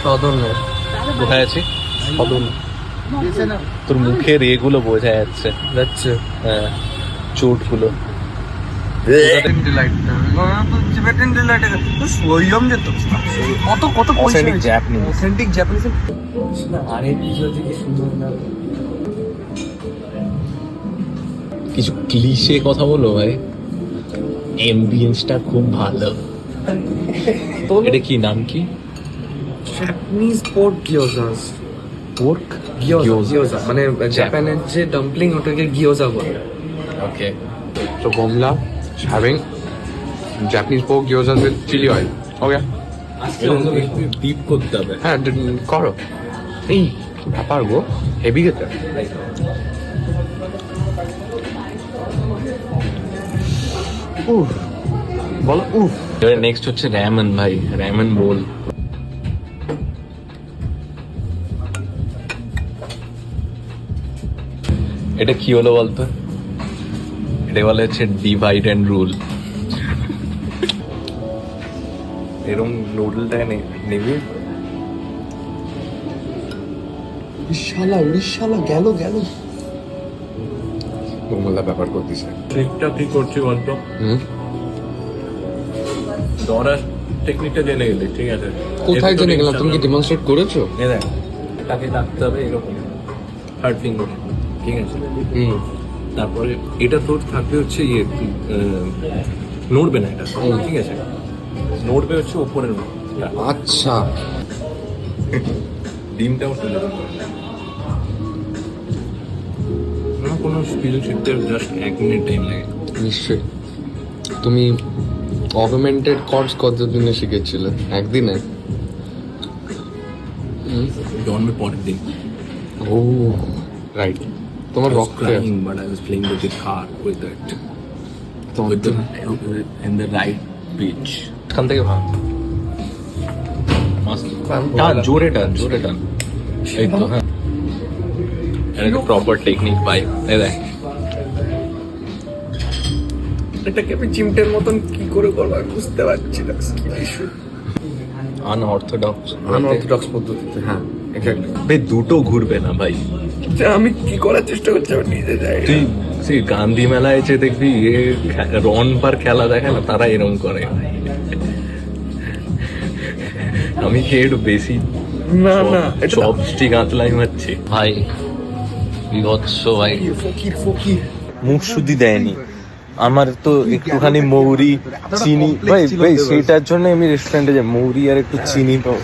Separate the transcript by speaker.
Speaker 1: সদনে।
Speaker 2: কোথায় আছি?
Speaker 1: সদন
Speaker 2: তোর মুখের এগুলো বোঝা যাচ্ছে।
Speaker 1: যাচ্ছে।
Speaker 2: হ্যাঁ, চোটগুলো। Authentic Japanese.
Speaker 1: Authentic Japanese. আরে কি সুন্দর না।
Speaker 2: কিছু ক্লিশে কথা বলো ভাই। এমবিয়েন্সটা খুব ভালো। এটা কি নাম কি?
Speaker 1: Japanese pork gyozas.
Speaker 2: Pork
Speaker 1: gyoza মানে জাপানের যে ডাম্পলিং ওটাকে গিয়োজা বলে।
Speaker 2: Okay.
Speaker 3: So Bomla is having Japanese pork gyoza with chili oil. Okay.
Speaker 2: Deep করতে হবে।
Speaker 3: হ্যাঁ করো। এই ব্যাপার গো, হেভি খেতে। উফ, বলো উফ।
Speaker 2: নেক্সট হচ্ছে র্যামন ভাই, র্যামন বোল। এটা কি হলো বলতো? এটা বলে হচ্ছে ডিভাইড অ্যান্ড রুল। এরকম নুডলটা নেবে।
Speaker 1: উড়িষ্যালা গেল
Speaker 3: বোমলা ব্যাপার করতেছে।
Speaker 2: ট্রিকটা কি করছি বলতো? ধরার টেকনিকটা জেনে গেলে ঠিক আছে।
Speaker 3: কোথায় জেনে গেলাম? তুমি কি ডেমনস্ট্রেট করেছো?
Speaker 2: এই দেখ, তাকে ডাকতে হবে এরকম থার্ড ফিঙ্গার, ঠিক আছে? তারপরে এটা তোর থাকবে হচ্ছে ইয়ে, নড়বে না এটা, ঠিক আছে? নড়বে হচ্ছে ওপরের মুখটা।
Speaker 3: আচ্ছা,
Speaker 2: ডিমটাও তুলে দেবে না, কোনো স্কিল শিখতে জাস্ট 1 মিনিট টাইম লাগে।
Speaker 3: নিশ্চয়ই। তুমি অগমেন্টেড কর্ডস কতদিনে শিখেছিলে? একদিনে?
Speaker 2: জন্মের পরের দিন।
Speaker 3: ও রাইট, তোমার রক্তে
Speaker 2: but I was playing the guitar with it, with the in the right pitch. এখান থেকে ভাব, টান, জোরে টান। এই তো, হ্যাঁ, এটা প্রপার টেকনিক ভাই। এই দেখ,
Speaker 1: এটাকে আমি চিমটের মতন কি করে করবো আমি বুঝতে পারছি না।
Speaker 2: আনঅর্থোডক্স
Speaker 1: পদ্ধতিতে, হ্যাঁ এক্স্যাক্টলি।
Speaker 2: ভাই দুটো ঘুরবে না ভাই।
Speaker 1: আমি কি করার চেষ্টা করছি আমি নিজে যাই।
Speaker 2: তুই সেই গান্ধী মেলায় যে দেখবি রন পার খেলা দেখে না, তারা এরকম করে। আমি কি একটু বেশি
Speaker 1: না
Speaker 2: চপস্টিক আঁতলাই মারছি ভাই, বিভৎস ভাই।
Speaker 1: ফকির
Speaker 2: মুখ শুদ্ধি দেয়নি আমার তো, একটুখানি মৌরি চিনি ভাই, সেটার জন্য আমি রেস্টুরেন্টে যাই, মৌরি আর একটু চিনি পাও।